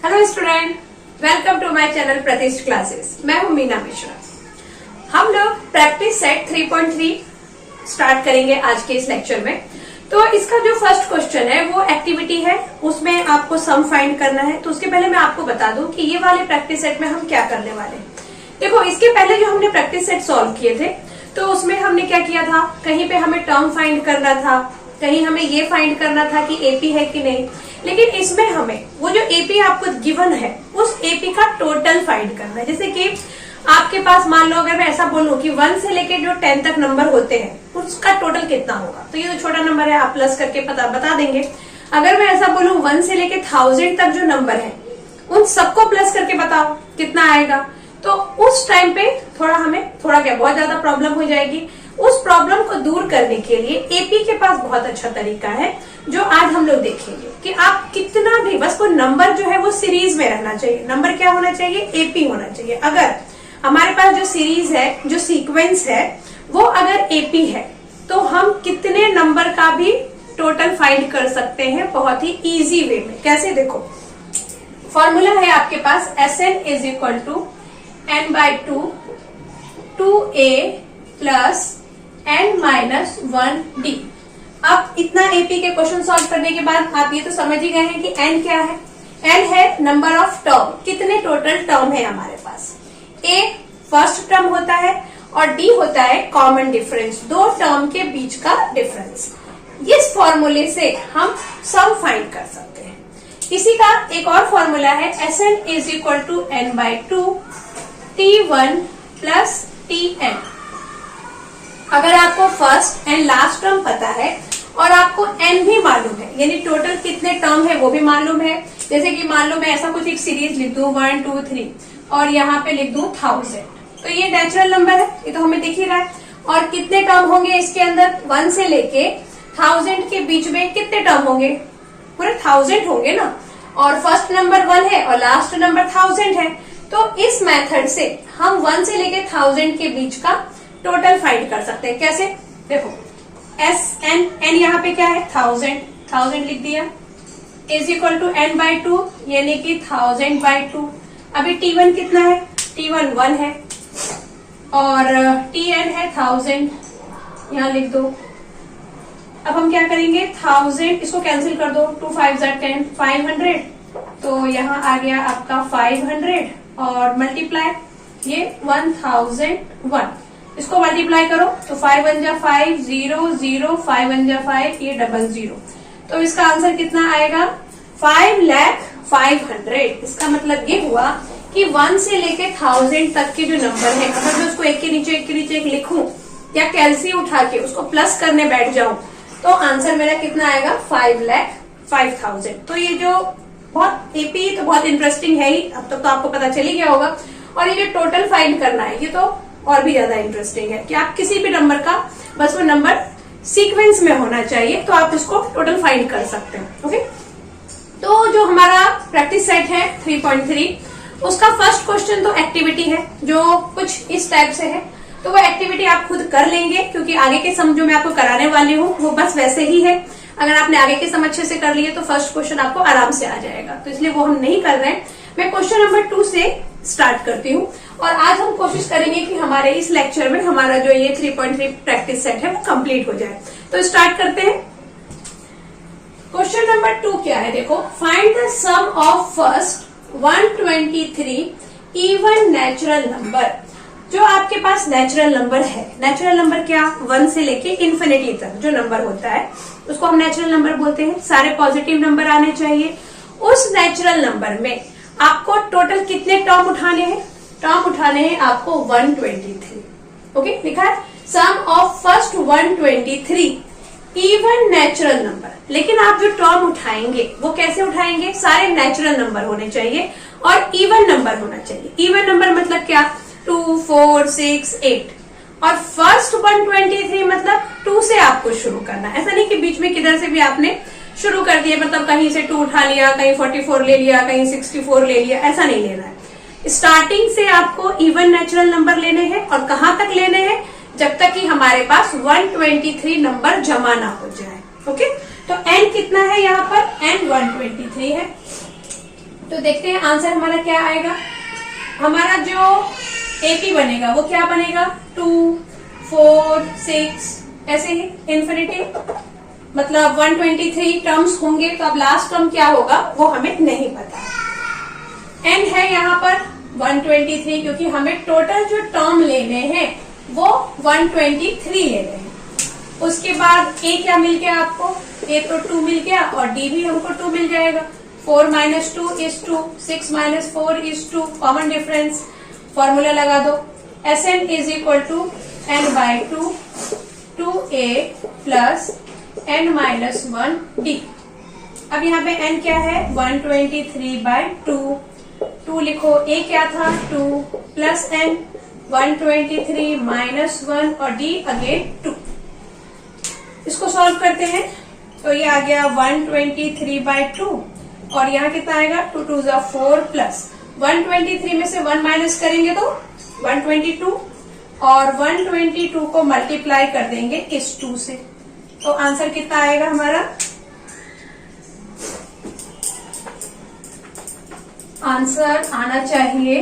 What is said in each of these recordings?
Hello student, welcome to my channel Pratishth classes. मैं हूं मीना मिश्रा। हम लोग प्रैक्टिस सेट 3.3 स्टार्ट करेंगे आज के इस लेक्चर में। तो इसका जो फर्स्ट क्वेश्चन है वो एक्टिविटी है, उसमें आपको सम फाइंड करना है। तो उसके पहले मैं आपको बता दूं कि ये वाले प्रैक्टिस सेट में हम क्या करने वाले हैं। देखो, इसके पहले जो हमने प्रैक्टिस सेट सॉल्व किए थे तो उसमें हमने क्या किया था, कहीं पे हमें टर्म फाइंड करना था, कहीं हमें ये फाइंड करना था कि एपी है कि नहीं। लेकिन इसमें हमें वो जो एपी आपको गिवन है उस एपी का टोटल फाइंड करना है। जैसे कि आपके पास मान लो अगर मैं ऐसा बोलूं कि 1 से लेके जो 10 तक नंबर होते हैं उसका टोटल कितना होगा, तो ये जो छोटा नंबर है आप प्लस करके बता देंगे। अगर मैं ऐसा बोलूं 1 से लेके 1000 तक जो नंबर है उन सबको प्लस करके बताओ कितना आएगा, तो उस टाइम पे बहुत ज्यादा प्रॉब्लम हो जाएगी। उस प्रॉब्लम को दूर करने के लिए एपी के पास बहुत अच्छा तरीका है जो आज हम लोग देखेंगे कि आप कितना भी, बस वो नंबर जो है वो सीरीज में रहना चाहिए। नंबर क्या होना चाहिए, एपी होना चाहिए। अगर हमारे पास जो सीरीज है, जो सीक्वेंस है, वो अगर एपी है तो हम कितने नंबर का भी टोटल फाइंड कर सकते हैं बहुत ही इजी वे में। कैसे, देखो फॉर्मूला है आपके पास Sn is equal to n/2 2a plus n-1d। अब इतना एपी के क्वेश्चन सॉल्व करने के बाद आप ये तो समझ ही गए हैं कि n क्या है। n है नंबर ऑफ टर्म, कितने टोटल टर्म है हमारे पास। a फर्स्ट टर्म होता है और d होता है कॉमन डिफरेंस, दो टर्म के बीच का डिफरेंस। इस फॉर्मूले से हम सम फाइंड कर सकते हैं। इसी का एक और फॉर्मूला है Sn is equal to n/2 t1 plus tn। अगर आपको फर्स्ट एंड लास्ट टर्म पता है और आपको n भी मालूम है, यानी टोटल कितने टर्म है वो भी मालूम है। जैसे कि मान लो मैं ऐसा कुछ एक सीरीज लिख दूं 1 2 3 और यहाँ पे लिख दूं 1000, तो ये नेचुरल नंबर है, ये तो हमें दिख ही रहा है। और कितने टर्म होंगे इसके अंदर, 1 से लेके 1000 के बीच में कितने टर्म होंगे, पूरे 1000 होंगे ना। और फर्स्ट नंबर 1 है और लास्ट नंबर 1000 है, तो इस मेथड से हम 1 से लेके 1000 के बीच का टोटल फाइंड कर सकते हैं। कैसे, देखो n यहाँ पे क्या है 1000 लिख दिया, इज इक्वल टू n/2 यानी कि 1000/2। अभी t1 कितना है, t1 1 है और tn है 1000, यहाँ लिख दो। अब हम क्या करेंगे, 1000 इसको कैंसिल कर दो, 2 5 10 500, तो यहाँ आ गया आपका 500 और मल्टीप्लाई ये 1001, इसको मल्टीप्लाई करो तो 5 1 जा 5 0 0 5 1 जा 5, ये 00, तो इसका आंसर कितना आएगा 5,05,000। इसका मतलब ये हुआ कि 1 से लेके 1000 तक के जो नंबर है, अगर मैं उसको एक के नीचे एक लिखूं या कैलसी उठा के उसको प्लस करने बैठ जाऊं तो आंसर मेरा कितना आएगा 5,05,000। तो ये जो बहुत एपी तो बहुत इंटरेस्टिंग है ही, अब तक तो आपको पता चल ही गया होगा। और ये जो टोटल फाइंड करना है ये तो और भी ज्यादा इंटरेस्टिंग है कि आप किसी भी नंबर का, बस वो नंबर सीक्वेंस में होना चाहिए तो आप उसको टोटल फाइंड कर सकते हैं। ओके, तो जो हमारा प्रैक्टिस सेट है 3.3 उसका फर्स्ट क्वेश्चन तो एक्टिविटी है जो कुछ इस टाइप से है। तो वो एक्टिविटी आप खुद कर लेंगे क्योंकि आगे के सम जो मैं आपको कराने वाली हूँ वो बस वैसे ही है। अगर आपने आगे के सम अच्छे से कर लिए तो फर्स्ट क्वेश्चन आपको आराम से आ जाएगा, तो इसलिए वो हम नहीं कर रहे हैं। मैं क्वेश्चन नंबर 2 से स्टार्ट करती हूँ और आज हम कोशिश करेंगे कि हमारे इस लेक्चर में हमारा जो ये 3.3 प्रैक्टिस सेट है वो कंप्लीट हो जाए। तो स्टार्ट करते हैं। क्वेश्चन नंबर 2 क्या है, देखो, find the sum of first 123 even natural number. जो आपके पास नेचुरल नंबर है, नेचुरल नंबर क्या, 1 से लेके इन्फिनिटी तक जो नंबर होता है उसको हम नेचुरल नंबर बोलते हैं। सारे पॉजिटिव नंबर आने चाहिए। उस नेचुरल नंबर में आपको टोटल कितने टर्म उठाने हैं, टर्म उठाने हैं आपको 123। ओके, लिखा है sum of first 123 even natural number. लेकिन आप जो टर्म उठाएंगे वो कैसे उठाएंगे, सारे नेचुरल नंबर होने चाहिए और इवन नंबर होना चाहिए। इवन नंबर मतलब क्या, 2 4 6 8 और फर्स्ट 123 मतलब 2 से आपको शुरू करना। ऐसा नहीं कि बीच में किधर से भी आपने शुरू कर दिया, मतलब कहीं से 2 उठा लिया, कहीं 44 ले लिया, कहीं 64 ले लिया, ऐसा नहीं लेना है। स्टार्टिंग से आपको इवन नेचुरल नंबर लेने हैं और कहां तक लेने हैं, जब तक कि हमारे पास 123 नंबर जमा ना हो जाए। ओके, तो n कितना है यहाँ पर, n 123 है। तो देखते हैं आंसर हमारा क्या आएगा। हमारा जो एपी बनेगा वो क्या बनेगा, 2, 4, 6 ऐसे ही इन्फिनिटी, मतलब 123 टर्म्स होंगे। तो अब लास्ट टर्म क्या होगा वो हमें नहीं पता। एन है यहाँ पर 123 क्योंकि हमें टोटल जो टर्म लेने हैं वो 123 लेने हैं। उसके बाद ए क्या मिल गया आपको, ए तो 2 मिल गया और डी भी हमको 2 मिल जाएगा। 4 - 2 is 2, 6 - 4 is 2, common difference, formula लगा दो। Sn is equal to n/2 2a plus n-1d। अब यहाँ पे n क्या है 123/2, 2 लिखो, a क्या था 2 प्लस n 123 -1 और d अगेन 2। इसको सॉल्व करते हैं तो ये आ गया 123/2 और यहाँ कितना आएगा 2 2 4 प्लस 123 में से 1 माइनस करेंगे तो 122 और 122 को मल्टीप्लाई कर देंगे इस 2 से। तो आंसर कितना आएगा हमारा, आंसर आना चाहिए,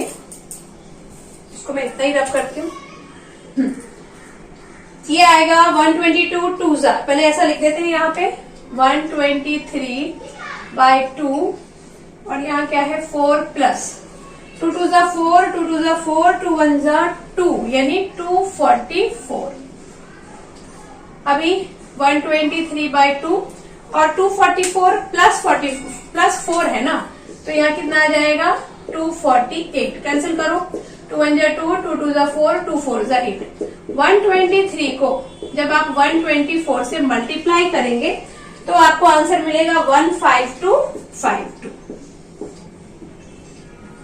इसको मैं इतना ही रब करती हूँ, ये आएगा 122 2 पहले ऐसा लिख देते हैं यहाँ पे 123/2 और यहाँ क्या है 4 प्लस 2 2 4 2 2 4 2 1 2 यानी 244। अभी 123/2 और 244 प्लस 4 है ना, तो यहाँ कितना आ जाएगा 248। कैंसिल करो, 2 1 2 2 2 4 2 4 8। 123 को जब आप 124 से मल्टीप्लाई करेंगे तो आपको आंसर मिलेगा 15252।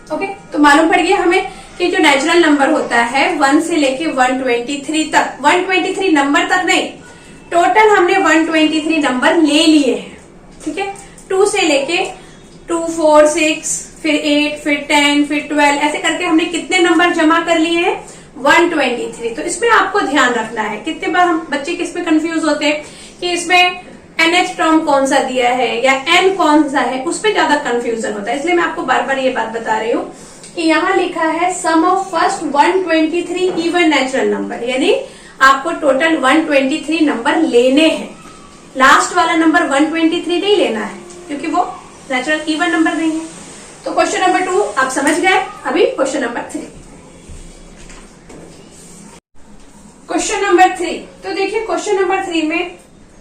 ओके, तो मालूम पड़ गया हमें कि जो नेचुरल नंबर होता है 1 से लेके 123 तक, 123 नंबर तक नहीं, टोटल हमने 123 नंबर ले लिए हैं। ठीक है, 2 से लेके 2 4 6 फिर 8 फिर 10 फिर 12 ऐसे करके हमने कितने नंबर जमा कर लिए हैं 123। तो इसमें आपको ध्यान रखना है, कितने बार हम बच्चे किसमें कंफ्यूज होते हैं कि इसमें NH टर्म कौन सा दिया है या N कौन सा है, उसमें ज्यादा कंफ्यूजन होता है। इसलिए मैं आपको बार बार ये बात बता रही हूँ कि यहाँ लिखा है sum of first 123 even natural number, यानी आपको टोटल 123 नंबर लेने हैं। लास्ट वाला नंबर 123 नहीं लेना है क्योंकि वो नेचुरल इवन नंबर नहीं है। तो क्वेश्चन नंबर 2 आप समझ गए। अभी क्वेश्चन नंबर 3। क्वेश्चन नंबर 3, तो देखिए क्वेश्चन नंबर 3 में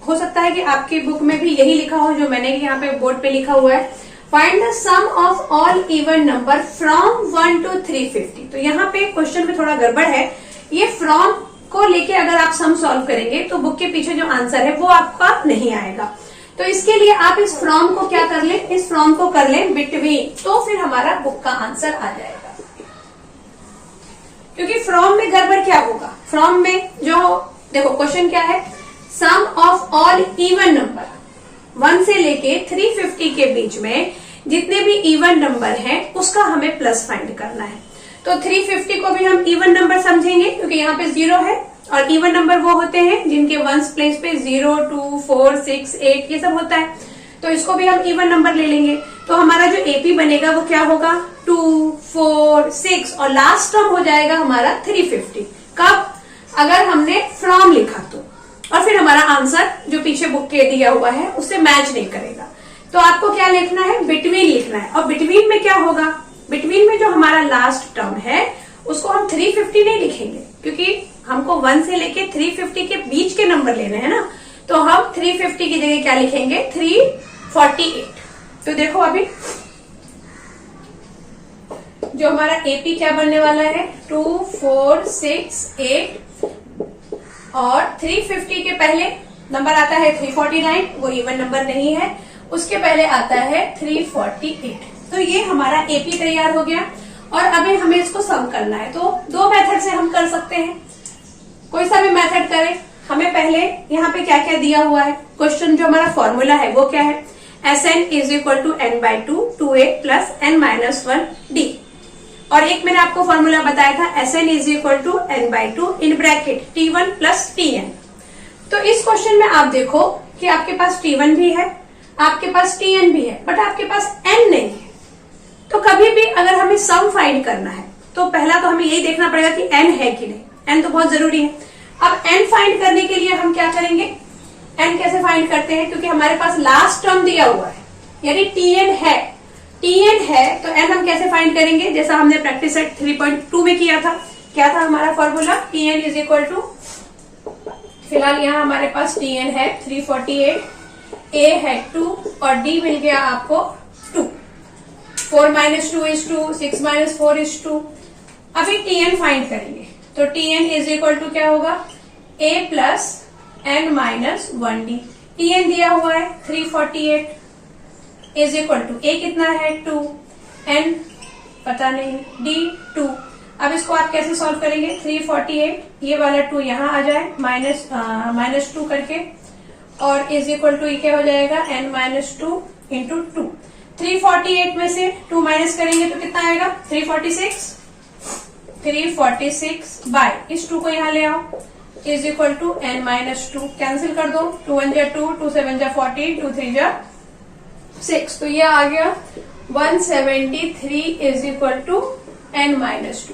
हो सकता है कि आपकी बुक में भी यही लिखा हो जो मैंने यहाँ पे बोर्ड पे लिखा हुआ है, find the sum of all even number from 1 to 350। तो यहाँ पे क्वेश्चन में थोड़ा गड़बड़ है, ये फ्रॉम को लेके अगर आप सम सॉल्व करेंगे तो बुक के पीछे जो आंसर है वो आपका नहीं आएगा। तो इसके लिए आप इस फ्रॉम को क्या कर लें, इस फ्रॉम को कर लें बिटवीन, तो फिर हमारा बुक का आंसर आ जाएगा। क्योंकि फ्रॉम में गड़बड़ क्या होगा, फ्रॉम में जो देखो क्वेश्चन क्या है, sum of all even number 1 से लेके 350 के बीच में जितने भी इवन नंबर हैं उसका हमें प्लस फाइंड करना है। तो 350 को भी हम इवन नंबर समझेंगे क्योंकि यहाँ पे 0 है और इवन नंबर वो होते हैं जिनके वंस प्लेस पे 0 2 4 6 8 ये सब होता है। तो इसको भी हम इवन नंबर ले लेंगे। तो हमारा जो एपी बनेगा वो क्या होगा 2 4 6 और लास्ट टर्म हो जाएगा हमारा 350। कब, अगर हमने फ्रॉम लिखा तो, और फिर हमारा आंसर जो पीछे बुक के दिया हुआ है उससे मैच नहीं करेगा। तो आपको क्या लिखना है, बिटवीन लिखना है। और बिटवीन में क्या होगा, बिटवीन में जो हमारा लास्ट टर्म है उसको हम 350 नहीं लिखेंगे क्योंकि हमको 1 से लेके 350 के बीच के नंबर लेने हैं ना। तो हम 350 की जगह क्या लिखेंगे 348। तो देखो अभी जो हमारा एपी क्या बनने वाला है 2 4 6 8 और 350 के पहले नंबर आता है 349, वो इवन नंबर नहीं है। उसके पहले आता है 348। तो ये हमारा एपी तैयार हो गया और अभी हमें इसको सम करना है। तो 2 मेथड से हम कर सकते हैं, कोई सा भी मेथड करें। हमें पहले यहाँ पे क्या क्या दिया हुआ है, क्वेश्चन जो हमारा फॉर्मूला है वो क्या है, Sn is equal to n/2 2a plus n-1d। और एक मैंने आपको फॉर्मूला बताया था Sn is equal to n/2 in bracket T1 plus Tn। तो इस क्वेश्चन में आप देखो कि आपके पास T1 भी है, आपके पास Tn भी है, बट आपके पास n नहीं है। तो कभी भी अगर हमें सम फाइंड करना है तो पहला तो हमें यही देखना पड़ेगा कि n है कि नहीं। n तो बहुत जरूरी है। अब n फाइंड करने के लिए हम क्या करेंगे, n कैसे फाइंड करते हैं, क्योंकि हमारे पास लास्ट टर्म दिया हुआ है यानी tn है, tn है तो n हम कैसे फाइंड करेंगे, जैसा हमने प्रैक्टिस सेट 3.2 में किया था। क्या था हमारा formula, tn is equal to, फिलहाल यहाँ हमारे पास tn है 348, a है 2 और d मिल गया आपको 2। 4 - 2 is 2, 6 - 4 is 2। अभी tn फाइंड करेंगे तो tn इज इक्वल टू क्या होगा, a plus n minus 1d। tn दिया हुआ है 348 इज इक्वल टू a कितना है 2, n पता नहीं, d 2। अब इसको आप कैसे सॉल्व करेंगे, 348 ये वाला 2 यहाँ आ जाए माइनस 2 करके और इज इक्वल टू क्या हो जाएगा, n माइनस 2 इंटू 2। 348 में से 2 माइनस करेंगे तो कितना आएगा, 346 बाय इस 2 को यहाँ ले आओ is equal to n minus 2। Cancel कर दो, 2 1 जा 2, 2 7 जा 14, 2 3 जा 6। तो ये आ गया 173 is equal to n minus 2।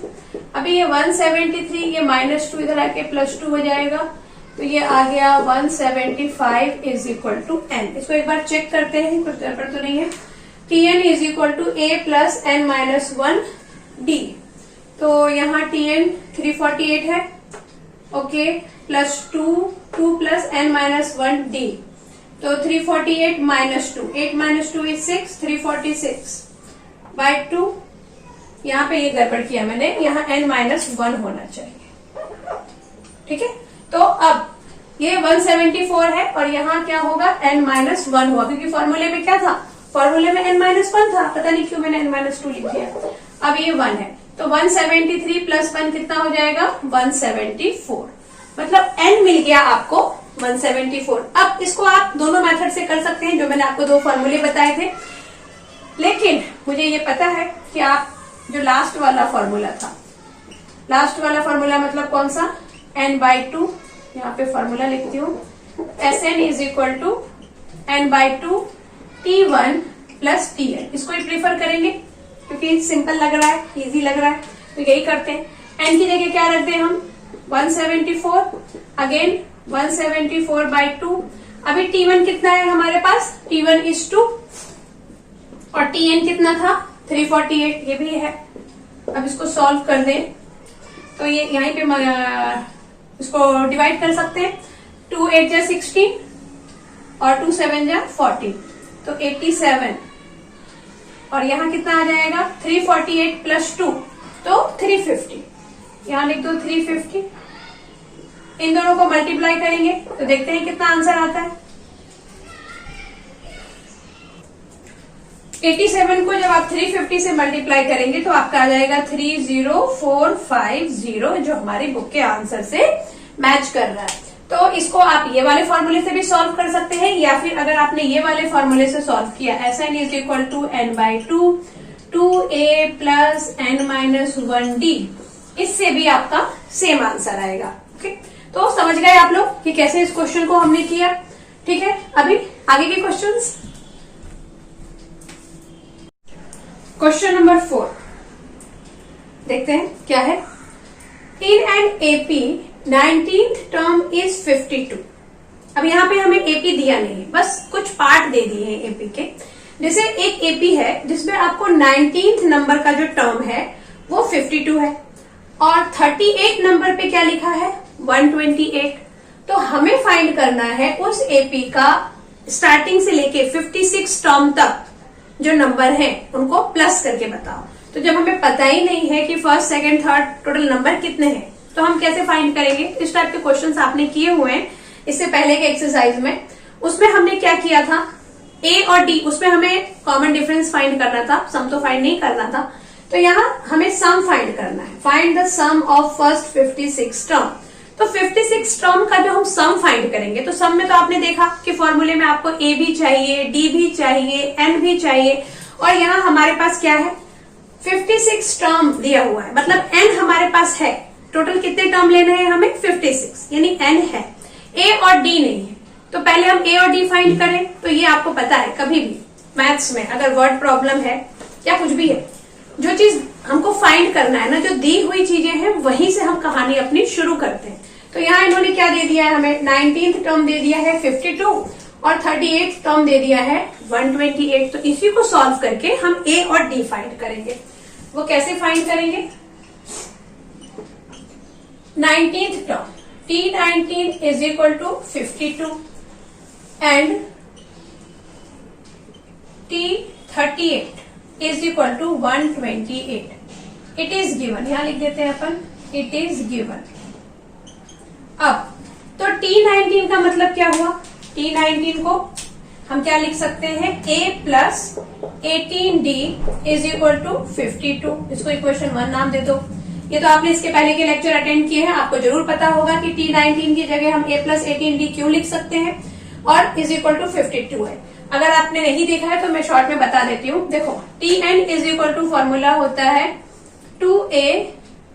अभी ये 173 ये माइनस 2 इधर आके प्लस 2 हो जाएगा तो ये आ गया 175 इज इक्वल टू n। इसको एक बार चेक करते हैं, कुछ गड़बड़ तो नहीं है। tn is equal to a plus n minus 1 d। तो यहाँ tn 348 है, ओके, प्लस 2 प्लस n माइनस 1 d। तो 348 माइनस 2, 8 माइनस 2 इज 6, 346 बाय 2। यहाँ पे ये गड़बड़ किया मैंने, यहाँ n माइनस 1 होना चाहिए, ठीक है। तो अब ये 174 है और यहाँ क्या होगा, n माइनस 1 हुआ, क्योंकि फॉर्मूले में क्या था, फॉर्मूले में n माइनस 1 था, पता नहीं क्यों मैंने n माइनस 2 लिख दिया। अब ये 1 है तो 173 प्लस 1 कितना हो जाएगा, 174। मतलब n मिल गया आपको 174। अब इसको आप दोनों मेथड से कर सकते हैं, जो मैंने आपको 2 फॉर्मूले बताए थे, लेकिन मुझे ये पता है कि आप जो लास्ट वाला फॉर्मूला था, लास्ट वाला फॉर्मूला मतलब कौन सा, n/2, यहाँ पे फॉर्मूला लिखती हूँ, Sn is equal to n/2 t1 plus tn। इसको ही प्रीफर करेंगे क्योंकि सिंपल लग रहा है, इजी लग रहा है, तो यही करते हैं। n की जगह क्या रख दें हम, 174, अगेन 174/2। अभी t1 कितना है हमारे पास, t1 इज 2 और tn कितना था 348, ये भी है। अब इसको सॉल्व कर दें तो ये यहीं पे इसको डिवाइड कर सकते हैं, 2 8 जा 16 और 2 7 जा 14, तो 87 और यहाँ कितना आ जाएगा, 348 प्लस 2 तो 350, यहाँ लिख दो 350। इन दोनों को मल्टीप्लाई करेंगे तो देखते हैं कितना आंसर आता है। 87 को जब आप 350 से मल्टीप्लाई करेंगे तो आपका आ जाएगा 30450, जो हमारी बुक के आंसर से मैच कर रहा है। तो इसको आप ये वाले फॉर्मूले से भी सॉल्व कर सकते हैं, या फिर अगर आपने ये वाले फॉर्मूले से सॉल्व किया, Sn is equal to n/2 2a plus n minus 1d, इससे भी आपका सेम आंसर आएगा। ओके, तो समझ गए आप लोग कि कैसे इस क्वेश्चन को हमने किया। ठीक है, अभी आगे के क्वेश्चंस। क्वेश्चन नंबर 4 देखते हैं क्या है। इन an AP 19th term is 52। अब यहाँ पे हमें एपी दिया नहीं है, बस कुछ पार्ट दे दिए हैं एपी के। जैसे एक एपी है जिसमें आपको 19th नंबर का जो टर्म है वो 52 है और 38 नंबर पे क्या लिखा है 128। तो हमें फाइंड करना है उस एपी का स्टार्टिंग से लेके 56 टर्म तक जो नंबर है उनको प्लस करके बताओ। तो जब हमें पता ही नहीं है कि first second third total number कितने हैं तो हम कैसे फाइंड करेंगे। इस टाइप के क्वेश्चंस आपने किए हुए हैं इससे पहले के एक्सरसाइज में। उसमें हमने क्या किया था, ए और डी, उसमें हमें कॉमन डिफरेंस फाइंड करना था, सम तो फाइंड नहीं करना था। तो यहाँ हमें सम फाइंड करना है, find the sum of first 56 term. तो 56 टर्म का जो हम सम फाइंड करेंगे, तो सम में तो आपने देखा कि फॉर्मूले में आपको ए भी चाहिए, डी भी चाहिए, एन भी चाहिए, और यहाँ हमारे पास क्या है 56 टर्म दिया हुआ है, मतलब एन हमारे पास है। टोटल कितने टर्म लेने हैं हमें 56, यानी एन है, ए और डी नहीं है। तो पहले हम ए और डी फाइंड करें। तो ये आपको पता है कभी भी मैथ्स में अगर वर्ड प्रॉब्लम है या कुछ भी है, जो चीज हमको फाइंड करना है ना, जो दी हुई चीजें हैं वहीं से हम कहानी अपनी शुरू करते हैं। तो यहाँ इन्होंने क्या दे दिया है हमें, 19th टर्म दे दिया है 52 और 38th टर्म दे दिया है 128। तो इसी को सॉल्व करके हम ए और डी फाइंड करेंगे। वो कैसे फाइंड करेंगे, 19th term T19 is equal to 52 and T38 is equal to 128. It is given, यहां लिख देते हैं अपन, it is given। अब तो T19 का मतलब क्या हुआ, T19 को हम क्या लिख सकते हैं, A plus 18D is equal to 52। इसको इक्वेशन 1 नाम दे दो। ये तो आपने इसके पहले के लेक्चर अटेंड किए हैं, आपको जरूर पता होगा कि T19 की जगह हम A प्लस 18D क्यों लिख सकते हैं, और इज इक्वल टू 52 है। अगर आपने नहीं देखा है तो मैं शॉर्ट में बता देती हूँ। देखो Tn is equal to formula होता है 2A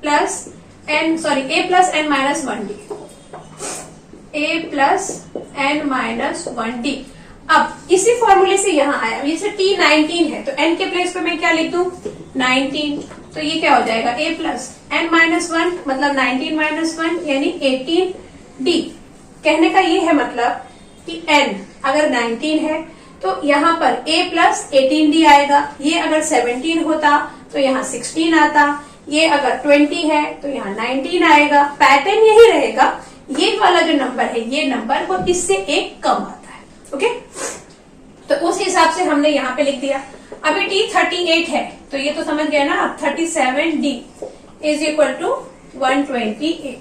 plus n minus 1D, A plus n minus 1D। अब इसी फॉर्मूले से यहाँ आया, ये T19 है तो n के प्लेस पे मैं क्या लिख दूं, 19। तो ये क्या हो जाएगा, A प्लस n माइनस 1 मतलब 19 माइनस 1 यानी 18D। कहने का ये है मतलब कि n अगर 19 है तो यहाँ पर A प्लस 18D आएगा। ये अगर 17 होता तो यहाँ 16 आता। ये अगर 20 है तो यहाँ 19 आएगा। पैटर्न यही रहेगा, ये वाला जो नंबर है ये नंबर वो इससे एक कम आता है। ओके, तो उस हिसाब से हमने यहाँ पे लिख दिया। अभी T38 है तो ये तो समझ गया ना, अब 37D इज इक्वल टू 128।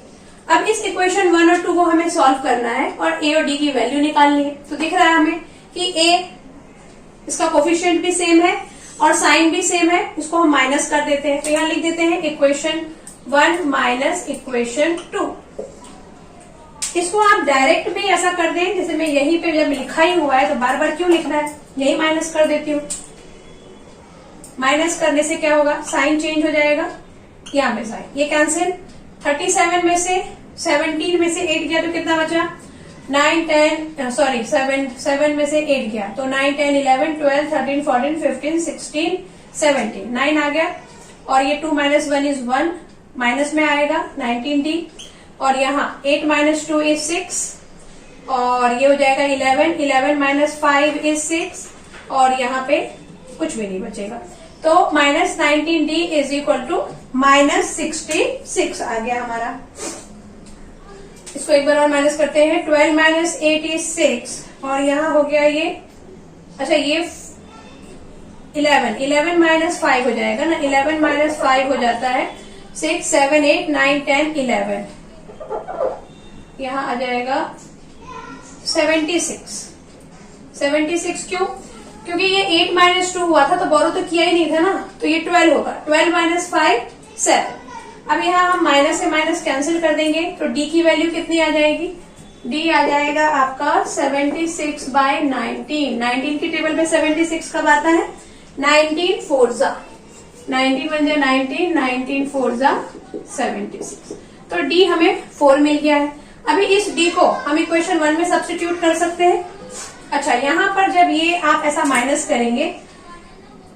अब इस इक्वेशन 1 और 2 को हमें सॉल्व करना है और A और D की वैल्यू निकालनी है। तो दिख रहा है हमें कि A इसका कोफिशिएंट भी सेम है और साइन भी सेम है, इसको हम माइनस कर देते हैं। तो यहाँ लिख देते हैं इक्वेशन 1 माइनस इक्वेशन 2। इसको आप डायरेक्ट भी ऐसा कर दें, जैसे मैं यहीं पे जब लिखा ही हुआ है तो बार बार क्यों लिखना है, यही माइनस कर देती हूँ। माइनस करने से क्या होगा, साइन चेंज हो जाएगा, यहाँ पे साइन, ये कैंसिल। 37 में से 17 में से 8 गया तो कितना बचा, 7 में से 8 गया तो 9, 10, 11, 12, 13, 14, 15, 16, 17, 9 आ गया। और ये 2 माइनस 1 इज 1, माइनस में आएगा 19D। और यहाँ 8 माइनस 2 इज 6 और ये हो जाएगा 11, 11 माइनस 5 इज 6 और यहाँ पे कुछ भी नहीं बचेगा। तो minus 19D is equal to minus 66 आ गया हमारा। इसको एक बार और माइनस करते हैं, 12 माइनस 8 इज 6 और यहाँ हो गया ये, अच्छा ये 11 माइनस 5 हो जाएगा ना, 11 माइनस 5 हो जाता है 6, 7, 8, 9, 10, 11, यहाँ आ जाएगा 76 क्यों, क्योंकि ये 8 माइनस 2 हुआ था तो बोरो तो किया ही नहीं था ना, तो ये 12 होगा। 12 माइनस 5 7। अब यहाँ हम माइनस से माइनस कैंसिल कर देंगे तो D की वैल्यू कितनी आ जाएगी, D आ जाएगा आपका 76/19। 19 की टेबल पे 76 कब आता है, 19 4 जा 19 1 जा 19, 19 4 जा 76। तो D हमें 4 मिल गया है। अभी इस D को हम इक्वेशन 1 में सब्स्टिट्यूट कर सकते हैं। अच्छा, यहाँ पर जब ये आप ऐसा माइनस करेंगे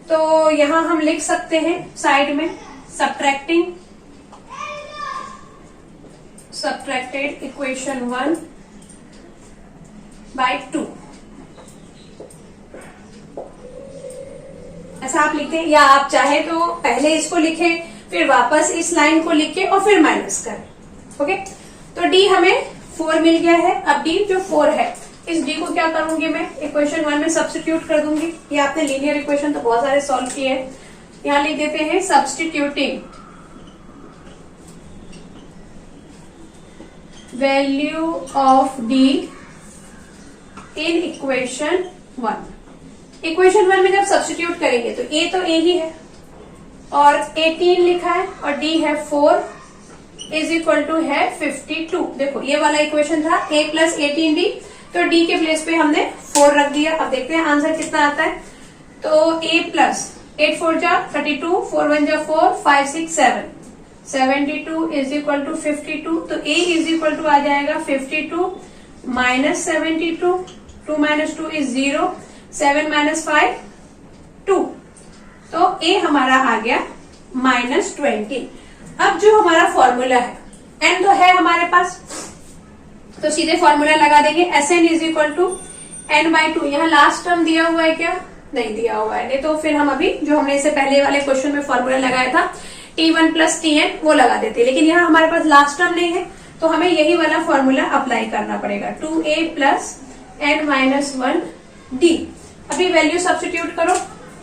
तो यहाँ हम लिख सकते हैं साइड में subtracted इक्वेशन 1 by 2, ऐसा आप लिखते हैं। या आप चाहे तो पहले इसको लिखें फिर वापस इस लाइन को लिखे और फिर माइनस करें। ओके, तो D हमें 4 मिल गया है। अब D जो 4 है, इस D को क्या करूंगी मैं, इक्वेशन 1 में सब्स्टिट्यूट कर दूंगी। ये आपने लीनियर इक्वेशन तो बहुत सारे सॉल्व किए हैं। यहाँ लिख देते हैं substituting value of D in equation 1। Equation 1 में जब सब्स्टिट्यूट करेंगे तो A तो A ही है और 18 लिखा है और D है 4 इज इक्वल टू है 52। देखो ये वाला इक्वेशन था A प्लस 18D, तो D के प्लेस पे हमने 4 रख दिया। अब देखते हैं आंसर कितना आता है। तो A प्लस 8 4 जा 32, 4 1 जा 4, 5 6 7, 72 इज इक्वल टू 52। तो A इज इक्वल टू आ जाएगा 52 माइनस 72, 2 माइनस 2 इज 0, 7 माइनस 5 2। तो a हमारा आ गया -20। अब जो हमारा फॉर्मूला है, n तो है हमारे पास, तो सीधे फॉर्मूला लगा देंगे Sn is equal to n/2। यहाँ लास्ट टर्म दिया हुआ है क्या? नहीं दिया हुआ है, नहीं तो फिर हम अभी जो हमने इससे पहले वाले क्वेश्चन में फॉर्मूला लगाया था T1 प्लस Tn वो लगा देते, लेकिन यहाँ हमारे पास लास्ट टर्म नहीं है, तो हमें यही वाला फॉर्मूला अप्लाई करना पड़ेगा 2a प्लस n-1d। अभी वैल्यू सब्स्टिट्यूट करो,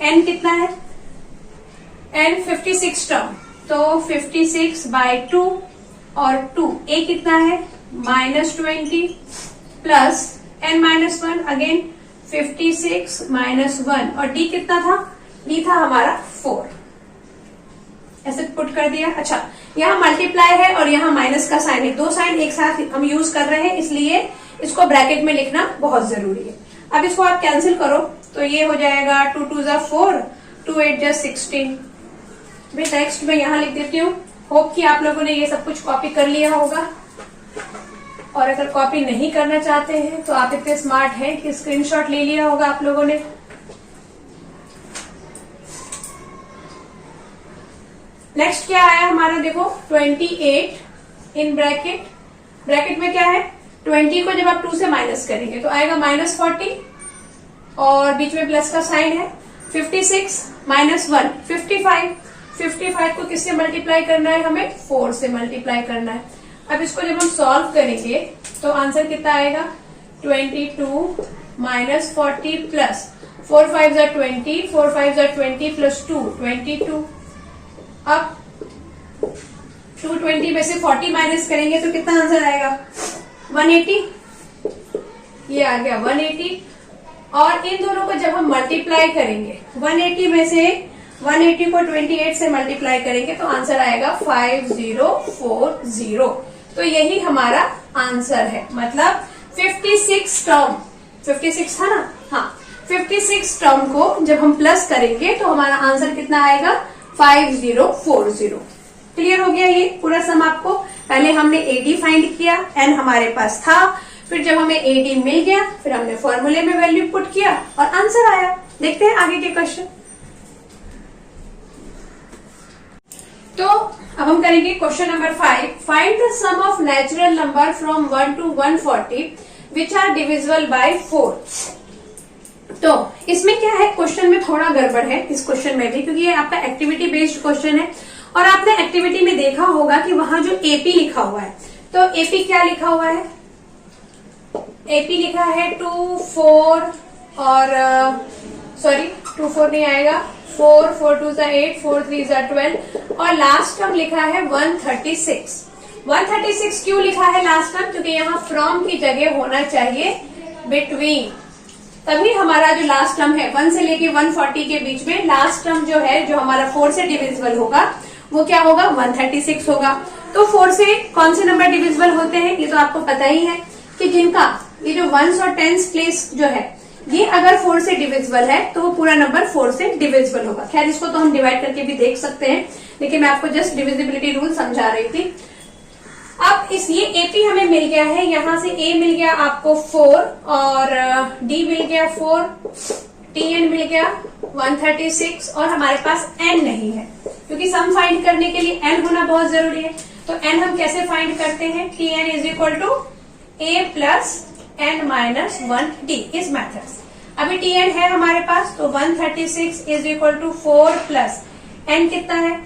n कितना है? n 56 टर्म, तो 56/2 और 2 a कितना है? -20 प्लस n-1 अगेन 56 -1 और d कितना था? d था हमारा 4। ऐसे पुट कर दिया। अच्छा, यहाँ मल्टीप्लाई है और यहाँ माइनस का साइन है, दो साइन एक साथ हम यूज कर रहे हैं, इसलिए इसको ब्रैकेट में लिखना बहुत जरूरी है। अब इसको आप कैंसिल करो तो ये हो जाएगा 2 2 जा 4, 2 8 जा 16। नेक्स्ट मैं यहाँ लिख देती हूँ। होप कि आप लोगों ने ये सब कुछ कॉपी कर लिया होगा, और अगर कॉपी नहीं करना चाहते हैं तो आप इतने स्मार्ट हैं कि स्क्रीनशॉट ले लिया होगा आप लोगों ने। नेक्स्ट क्या आया हमारा, देखो 28 इन ब्रैकेट, ब्रैकेट में क्या है 20 को जब आप 2 से माइनस करेंगे तो आएगा -40 और बीच में प्लस का साइन है। 56 -1 55, 55 को किससे मल्टीप्लाई करना है? हमें 4 से मल्टीप्लाई करना है। अब इसको जब हम सॉल्व करेंगे तो आंसर कितना आएगा? 22 -40 प्लस 4 5 जा 20, 4 5 जा 20 प्लस 2 22। अब 220 में से 40 माइनस करेंगे तो कितना आंसर आएगा? 180। ये आ गया 180, और इन दोनों को जब हम मल्टीप्लाई करेंगे 180 में से 180 को 28 से मल्टीप्लाई करेंगे तो आंसर आएगा 5040। तो यही हमारा आंसर है, मतलब 56 टर्म, 56 था ना? हाँ, 56 टर्म को जब हम प्लस करेंगे तो हमारा आंसर कितना आएगा? 5040। क्लियर हो गया ये पूरा सम आपको? पहले हमने AD फाइंड किया, n हमारे पास था, फिर जब हमें AD मिल गया फिर हमने फॉर्मूले में वैल्यू पुट किया और आंसर आया। देखते हैं आगे के क्वेश्चन। तो अब हम करेंगे question number 5। Find the sum of natural number from 1 to 140 which are divisible by 4। तो इसमें क्या है, क्वेश्चन में थोड़ा गड़बड़ है इस क्वेश्चन में भी, क्योंकि ये आपका एक्टिविटी बेस्ड क्वेश्चन है और आपने एक्टिविटी में देखा होगा कि वहां जो एपी लिखा हुआ है, तो एपी क्या लिखा हुआ है? एपी लिखा है 2 4 और 2 4 नहीं आएगा, 4 4 2 जा 8, 4 3 जा 12 और लास्ट टर्म लिखा है 136। 136 क्यों लिखा है लास्ट टर्म? क्योंकि यहाँ फ्रॉम की जगह होना चाहिए बिटवीन, तभी हमारा जो लास्ट टर्म है 1 से लेके 140 के बीच में लास्ट टर्म जो है, जो हमारा 4 से डिविजिबल होगा वो क्या होगा? 136 होगा। तो 4 से कौन से नंबर डिविजिबल होते हैं ये तो आपको पता ही है कि जिनका ये जो 1s और 10s प्लेस जो है ये अगर 4 से डिविजिबल है तो वो पूरा नंबर 4 से डिविजिबल होगा। खैर इसको तो हम डिवाइड करके भी देख सकते हैं, लेकिन मैं आपको जस्ट डिविजिबिलिटी रूल समझा रही थी। अब इस ये एपी हमें मिल गया है, यहाँ से ए मिल गया आपको 4 और डी मिल गया 4, टीएन मिल गया 136 और हमारे पास एन नहीं है, क्योंकि सम फाइंड करने के लिए एन होना बहुत जरूरी है। तो एन हम कैसे फाइंड करते हैं? T n is equal to a plus n minus 1 d, इस मेथड से। अभी टीएन है हमारे पास, तो 136 is equal to 4 plus n कितना है?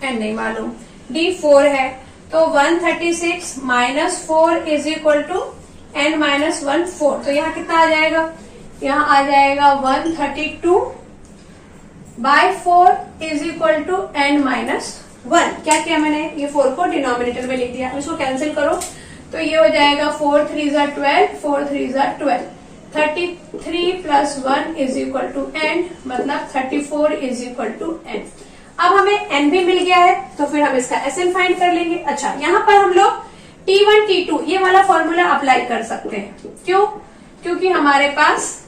एन नहीं मालूम, डी 4 है, तो 136 minus 4 is equal to n minus 1 4। तो यहाँ कितना आ जाएगा? यहाँ आ जाएगा 132 by 4 is equal to n minus 1। क्या किया मैंने? ये 4 को डिनोमिनेटर में लिख दिया। इसको कैंसिल करो तो ये हो जाएगा 4 3 जा 12, 4 3 जा 12, 33 plus 1 is equal to n, मतलब 34 इज इक्वल टू एन। अब हमें n भी मिल गया है तो फिर हम इसका SN फाइंड कर लेंगे। अच्छा, यहाँ पर हम लोग T1 T2 ये वाला फॉर्मूला अप्लाई कर सकते हैं। क्यों? क्योंकि हमारे पास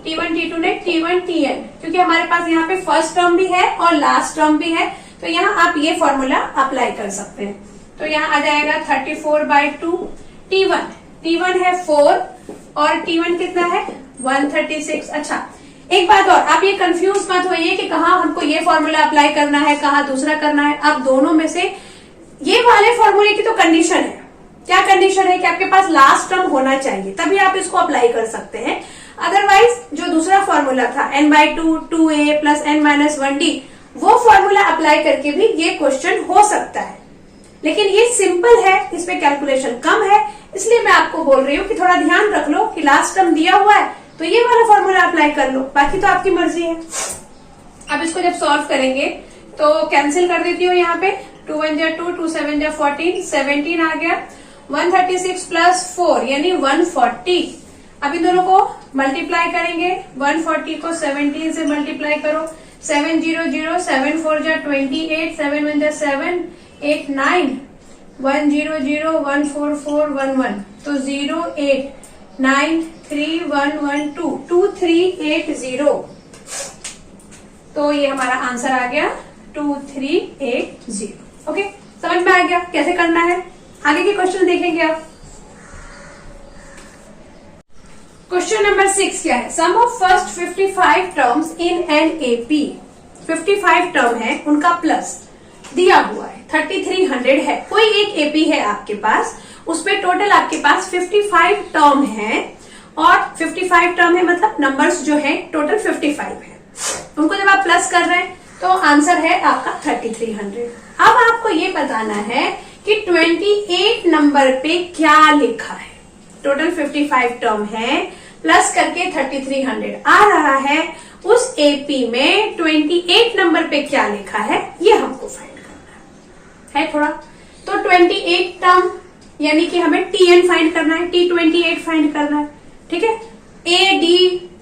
T1 T2 ने T1 Tn, क्योंकि हमारे पास यहाँ पे फर्स्ट टर्म भी है और लास्ट टर्म भी है, तो यहाँ आप ये फॉर्मूला अप्लाई कर सकते हैं। तो यहाँ आ जाएगा 34/2 T1 है 4 और T1 कितना है? 136। अच्छा, एक बात और, आप ये कंफ्यूज मत होइए कि कहाँ हमको ये फॉर्मूला अप्लाई करना है, कहाँ दूसरा करना है। आप दोनों में से ये वाले फॉर्मूले की तो कंडीशन है, क्या कंडीशन है कि आपके पास लास्ट टर्म होना चाहिए, तभी आप इसको अप्लाई कर सकते हैं। अदरवाइज जो दूसरा फॉर्मूला था n/2 2a प्लस n-1d, वो फॉर्मूला अप्लाई करके भी ये क्वेश्चन हो सकता है, लेकिन ये सिंपल है, इसमें कैलकुलेशन कम है, इसलिए मैं आपको बोल रही हूँ कि थोड़ा ध्यान रख लो कि लास्ट टर्म दिया हुआ है तो ये वाला फॉर्मूला अप्लाई कर लो, बाकी तो आपकी मर्जी है। अब इसको जब सॉल्व करेंगे तो कैंसिल कर देती हूँ यहाँ पे, 2 1 जा 2, 2 7 जा 14, 17 आ गया, 136 प्लस 4 यानी 140। अब इन दोनों को मल्टीप्लाई करेंगे, 140 को 17 से मल्टीप्लाई करो, 7 0 0, 7 4 जा 28, 7 1 जा 7, 8 9, 1 0 0, 1 4 4 1 1, तो 0 8 9 3 1 1 2, 2 3 8 0, तो ये हमारा आंसर आ गया 2 3 8 0। ओके, समझ में आ गया कैसे करना है। आगे के क्वेश्चन देखेंगे आप। क्वेश्चन नंबर 6 क्या है, sum of first 55 terms in an AP. 55 term है, उनका प्लस दिया हुआ है, 3300 है, कोई एक एपी है आपके पास, उसमें टोटल आपके पास 55 टर्म है, और 55 टर्म है मतलब नंबर्स जो है टोटल 55 है, उनको जब आप प्लस कर रहे हैं तो आंसर है आपका 3300। अब आपको ये बताना है कि 28 नंबर पे क्या लिखा है। टोटल 55 टर्म है, प्लस करके 3300 आ रहा है, उस एपी में 28 नंबर पे क्या लिखा है ये हमको फाइंड करना है थोड़ा। तो 28 टर्म यानी कि हमें TN फाइंड करना है, T28 फाइंड करना है, ठीक है। AD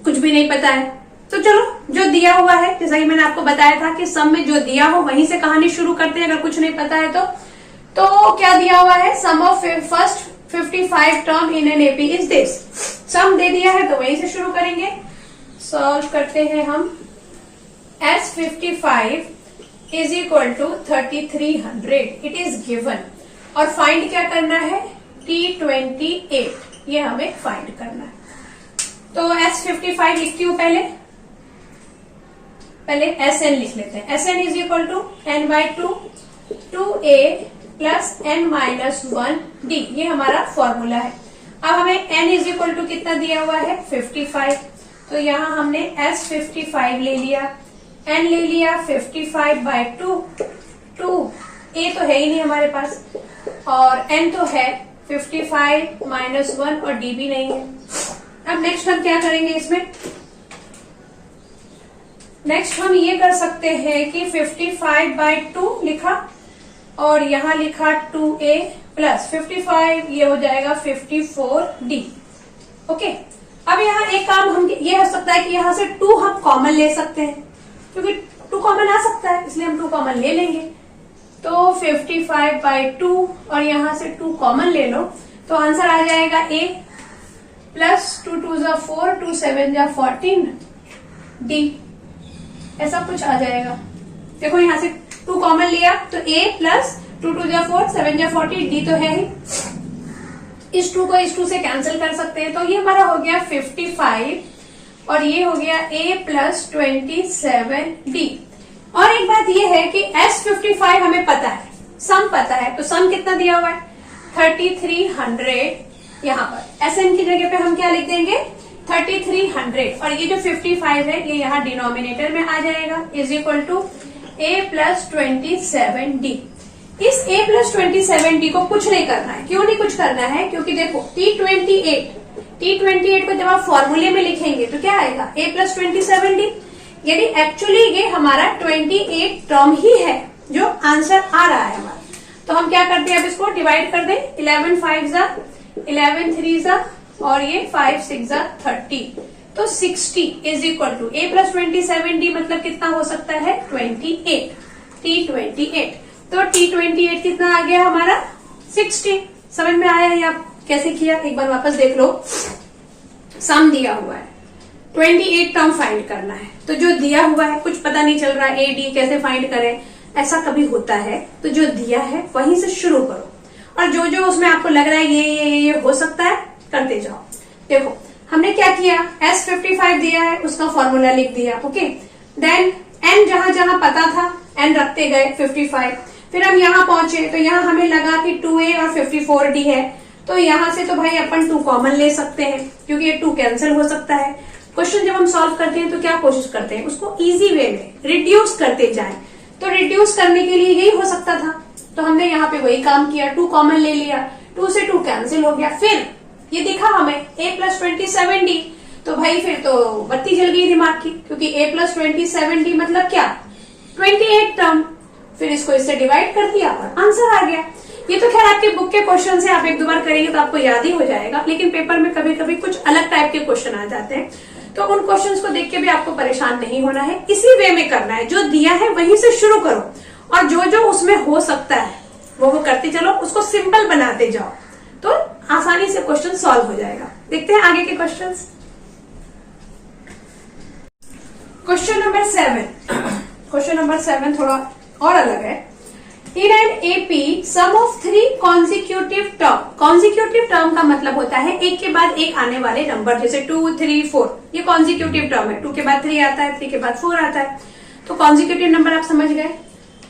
कुछ भी नहीं पता है, तो चलो जो दिया हुआ है, जैसा कि मैंने आपको बताया था कि सम में जो दिया हो वहीं से कहानी शुरू करते हैं, अगर कुछ नहीं पता है तो क्या दिया हुआ है, sum of first 55 term in an AP is this. Sum दे दिया है तो वहीं से शुरू करेंगे, सॉल्व करते हैं हम। S55 is equal to 3300, it is given, और फाइंड क्या करना है, T28, ये हमें फाइंड करना है। तो S55 लिखती हूँ, पहले SN लिख लेते हैं। SN is equal to n/2 2a plus n-1d, ये हमारा फॉर्मूला है। अब हमें n इज इक्वल टू कितना दिया हुआ है, 55, तो यहाँ हमने S55 ले लिया, n ले लिया 55/2, 2a तो है ही नहीं हमारे पास, और n तो है 55 -1 और d भी नहीं है। अब नेक्स्ट हम क्या करेंगे इसमें, नेक्स्ट हम ये कर सकते हैं कि 55/2 लिखा और यहाँ लिखा 2a प्लस 55, ये हो जाएगा 54d। ओके, अब यहाँ एक काम हम ये हो सकता है कि यहाँ से 2 हम कॉमन ले सकते हैं, क्योंकि 2 कॉमन आ सकता है, इसलिए हम 2 कॉमन ले लेंगे। तो 55/2 और यहाँ से 2 कॉमन ले लो, तो आंसर आ जाएगा a प्लस 2 2 जा 4, 2 7 जा 14 d, ऐसा कुछ आ जाएगा। देखो यहाँ से 2 कॉमन लिया तो a प्लस 2 2 जा 4, 7 जा 40, d तो है ही, इस 2 को इस 2 से कैंसिल कर सकते हैं, तो ये हमारा हो गया 55 और ये हो गया a प्लस 27d। और एक बात ये है कि S55 हमें पता है, सम पता है, तो सम कितना दिया हुआ है 3300, यहाँ पर SN की जगह पे हम क्या लिख देंगे 3300, और ये जो 55 है ये यहाँ डिनोमिनेटर में आ जाएगा, is equal to a plus 27d। इस a प्लस 27d को कुछ नहीं करना है, क्यों नहीं कुछ करना है, क्योंकि देखो T28 को जब आप फॉर्मूले में लिखेंगे तो क्या आएगा a प्लस 27d, यानी एक्चुअली ये हमारा 28 टर्म ही है जो आंसर आ रहा है हमारा। तो हम क्या करते हैं, अब इसको डिवाइड कर दें, 11 5 जा 11 3 जा और ये 5 6 जा 30, तो 60 is equal to a plus 27d मतलब कितना हो सकता है 28, T28। तो T28 कितना आ गया हमारा 60। समझ में आया है आप कैसे किया, एक बार वापस देख लो। सम दिया हुआ है, 28 टर्म फाइंड करना है, तो जो दिया हुआ है कुछ पता नहीं चल रहा है a d कैसे फाइंड करें, ऐसा कभी होता है, तो जो दिया है वहीं से शुरू करो, और जो जो उसमें आपको लग रहा है ये हो सकता है करते जाओ। देखो हमने क्या किया, S55 दिया है उसका फॉर्मूला लिख दिया, ओके। देन n जहां जहां पता था n रखते गए 55, फिर हम यहाँ पहुंचे तो यहाँ हमें लगा कि 2a और 54d है, तो यहाँ से तो भाई अपन 2 कॉमन ले सकते हैं क्योंकि ये 2 कैंसिल हो सकता है। क्वेश्चन जब हम सॉल्व करते हैं तो क्या कोशिश करते हैं, उसको इजी वे में रिड्यूस करते जाएं। तो रिड्यूस करने के लिए यही हो सकता था, तो हमने यहाँ पे वही काम किया, 2 कॉमन ले लिया, 2 से 2 कैंसिल हो गया। फिर ये दिखा हमें a + 27d, तो भाई फिर तो बत्ती जल गई दिमाग की, क्योंकि a + 27d मतलब क्या, 28 टर्म। फिर इसको इससे डिवाइड कर दिया और आंसर आ गया। ये तो खैर आपके बुक के क्वेश्चन से आप 1-2 बार करेंगे तो आपको याद ही हो जाएगा, लेकिन पेपर में कभी कभी कुछ अलग टाइप के क्वेश्चन आ जाते हैं, तो उन क्वेश्चंस को देख के भी आपको परेशान नहीं होना है, इसी वे में करना है, जो दिया है वहीं से शुरू करो और जो जो उसमें हो सकता है वो करते चलो, उसको सिंपल बनाते जाओ तो आसानी से क्वेश्चन सॉल्व हो जाएगा। देखते हैं आगे के questions. Question number 7, question number 7 थोड़ा और अलग है। In an AP, sum of 3 consecutive term, consecutive term का मतलब होता है एक के बाद एक आने वाले नंबर, जैसे 2, 3, 4, ये consecutive term है, 2 के बाद 3 आता है, 3 के बाद 4 आता है, तो consecutive नंबर आप समझ गए।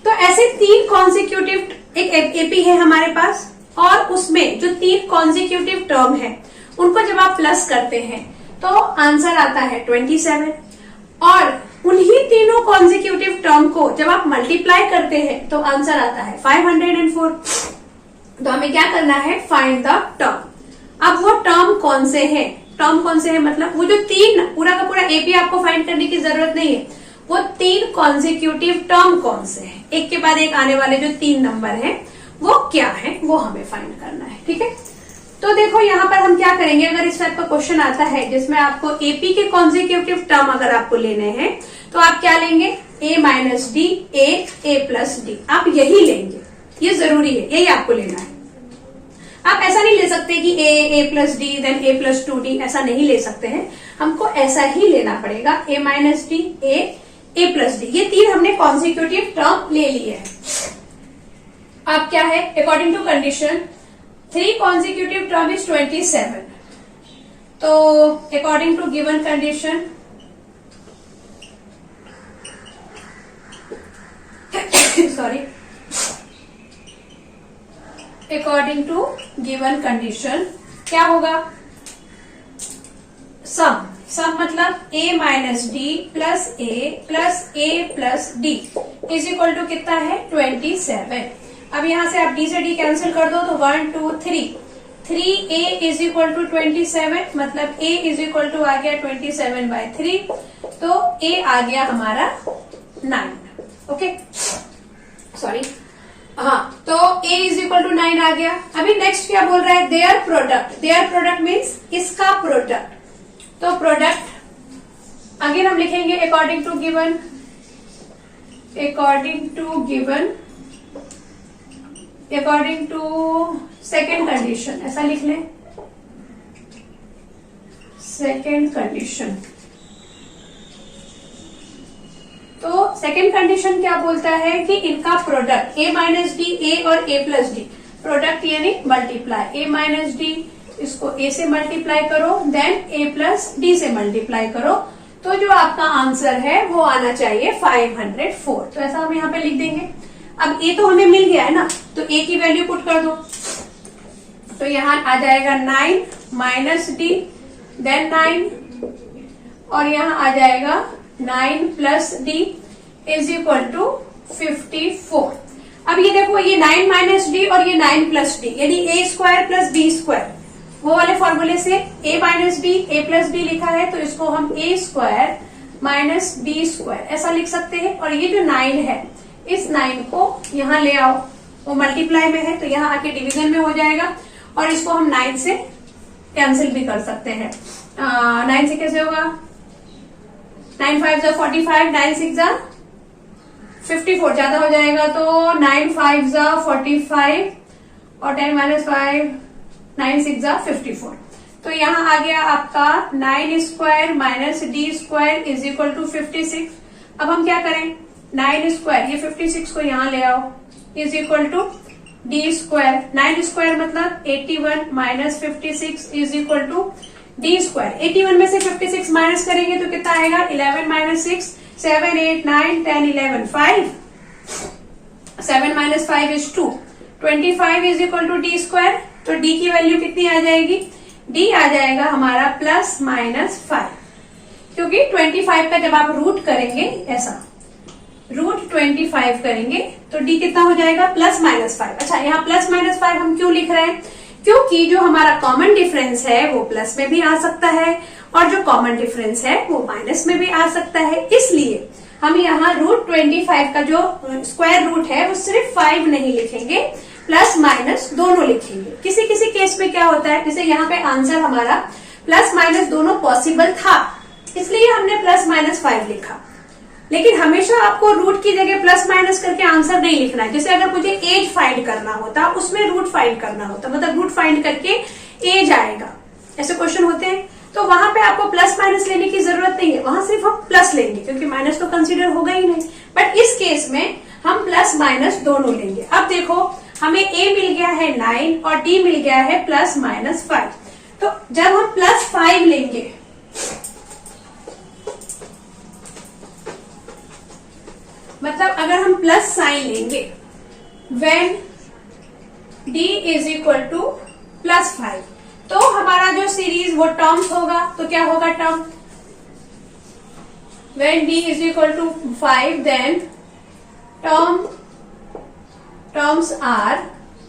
तो ऐसे 3 consecutive एक AP है हमारे पास, और उसमें जो 3 consecutive term है उनको जब आप प्लस करते हैं तो आंसर आता है 27, और उन्हीं तीनों कॉन्जिक्यूटिव टर्म को जब आप मल्टीप्लाई करते हैं तो आंसर आता है 504। तो हमें क्या करना है, फाइंड द टर्म। अब वो टर्म कौन से हैं, टर्म कौन से हैं मतलब वो जो 3, पूरा का पूरा एपी आपको फाइंड करने की जरूरत नहीं है, वो 3 कॉन्जिक्यूटिव टर्म कौन से हैं, एक के बाद एक आने वाले जो 3 नंबर हैं वो क्या है, वो हमें फाइंड करना है, ठीक है। तो देखो यहाँ पर हम क्या करेंगे, अगर इस टाइप का क्वेश्चन आता है जिसमें आपको एपी के कॉन्जिक्यूटिव टर्म अगर आपको लेने हैं तो आप क्या लेंगे, a - d, a + d, आप यही लेंगे, ये जरूरी है, यही आपको लेना है। आप ऐसा नहीं ले सकते कि a + d then a + 2d, ऐसा नहीं ले सकते हैं, हमको ऐसा ही लेना पड़ेगा, a - d, a + d, ये 3 हमने कॉन्जिक्यूटिव टर्म ले लिए हैं। अब क्या है, according to condition 3 consecutive term is 27, तो according to given condition sorry, according to given condition क्या होगा, सम मतलब a - d + a + d is equal to कितना है, 27। अब यहां से आप d से d कैंसिल कर दो तो 1, 2, 3a इज इक्वल टू 27, मतलब a इज इक्वल टू आ गया 27/3, तो a आ गया हमारा 9, ओके सॉरी, हाँ, तो a इज इक्वल टू 9 आ गया। अभी नेक्स्ट क्या बोल रहा है, देयर प्रोडक्ट मीन्स इसका प्रोडक्ट, तो प्रोडक्ट अगेन हम लिखेंगे अकॉर्डिंग टू सेकेंड कंडीशन, ऐसा लिख लें, सेकेंड कंडीशन। तो सेकेंड कंडीशन क्या बोलता है कि इनका प्रोडक्ट a - d, a और a + d, प्रोडक्ट यानी मल्टीप्लाई, a - d इसको a से मल्टीप्लाई करो, देन a + d से मल्टीप्लाई करो, तो जो आपका आंसर है वो आना चाहिए 504। तो ऐसा हम यहाँ पे लिख देंगे। अब a तो हमें मिल गया है ना, तो a की वैल्यू पुट कर दो, तो यहाँ आ जाएगा 9 - d, देन 9, और यहाँ आ जाएगा 9 + d इज इक्वल टू 54। अब ये देखो, ये 9 - d और ये 9 + d, यानी a² + b², वो वाले फॉर्मूले से a - d, a + d लिखा है, तो इसको हम a² - b² ऐसा लिख सकते हैं। और ये जो 9 है, इस 9 को यहाँ ले आओ, वो मल्टीप्लाई में है तो यहाँ आके डिवीजन में हो जाएगा, और इसको हम 9 से कैंसिल भी कर सकते हैं। 9 से कैसे होगा, 9 × 5 = 45, 9 × 6 = 54, ज्यादा हो जाएगा, तो 9 × 5 = 45 और 10 - 5, 9 × 6 = 54। तो यहाँ आ गया आपका 9² - d² इज इक्वल टू 56। अब हम क्या करें, 9², ये 56 को यहाँ ले आओ, इज इक्वल टू d², 9² मतलब 81 - 56 is equal to d square. 81 में से 56 माइनस करेंगे तो कितना आएगा? 11 minus 6, 7, 8, 9, 10, 11, 5, 7 minus 5 is 2, 25 is equal to d square. तो डी की वैल्यू कितनी आ जाएगी? डी आ जाएगा हमारा प्लस माइनस 5, क्योंकि 25 का जब आप रूट करेंगे, ऐसा रूट 25 करेंगे तो डी कितना हो जाएगा? Plus minus 5। अच्छा, यहाँ प्लस माइनस 5 हम क्यों लिख रहे हैं? क्योंकि जो हमारा कॉमन डिफरेंस है वो प्लस में भी आ सकता है और जो कॉमन डिफरेंस है वो माइनस में भी आ सकता है। इसलिए हम यहाँ रूट 25 का जो स्क्वायर रूट है वो सिर्फ 5 नहीं लिखेंगे, प्लस माइनस दोनों लिखेंगे। किसी किसी केस में क्या होता है, जैसे यहाँ पे आंसर हमारा प्लस माइनस दोनों पॉसिबल था, इसलिए हमने प्लस माइनस 5 लिखा। लेकिन हमेशा आपको रूट की जगह प्लस माइनस करके आंसर नहीं लिखना है। जैसे अगर मुझे एज फाइंड करना होता, उसमें रूट फाइंड करना होता, मतलब रूट फाइंड करके एज आएगा, ऐसे क्वेश्चन होते हैं, तो वहां पे आपको प्लस माइनस लेने की जरूरत नहीं है, वहां सिर्फ हम प्लस लेंगे क्योंकि माइनस तो कंसीडर होगा ही नहीं। बट इस केस में हम प्लस माइनस दोनों लेंगे। अब देखो, हमें ए मिल गया है 9 और डी मिल गया है प्लस माइनस 5। तो जब हम प्लस 5 लेंगे, मतलब अगर हम प्लस साइन लेंगे, when d is equal two plus 5, तो हमारा जो सीरीज वो टर्म्स होगा, तो क्या होगा term? When d is equal to 5 then terms are,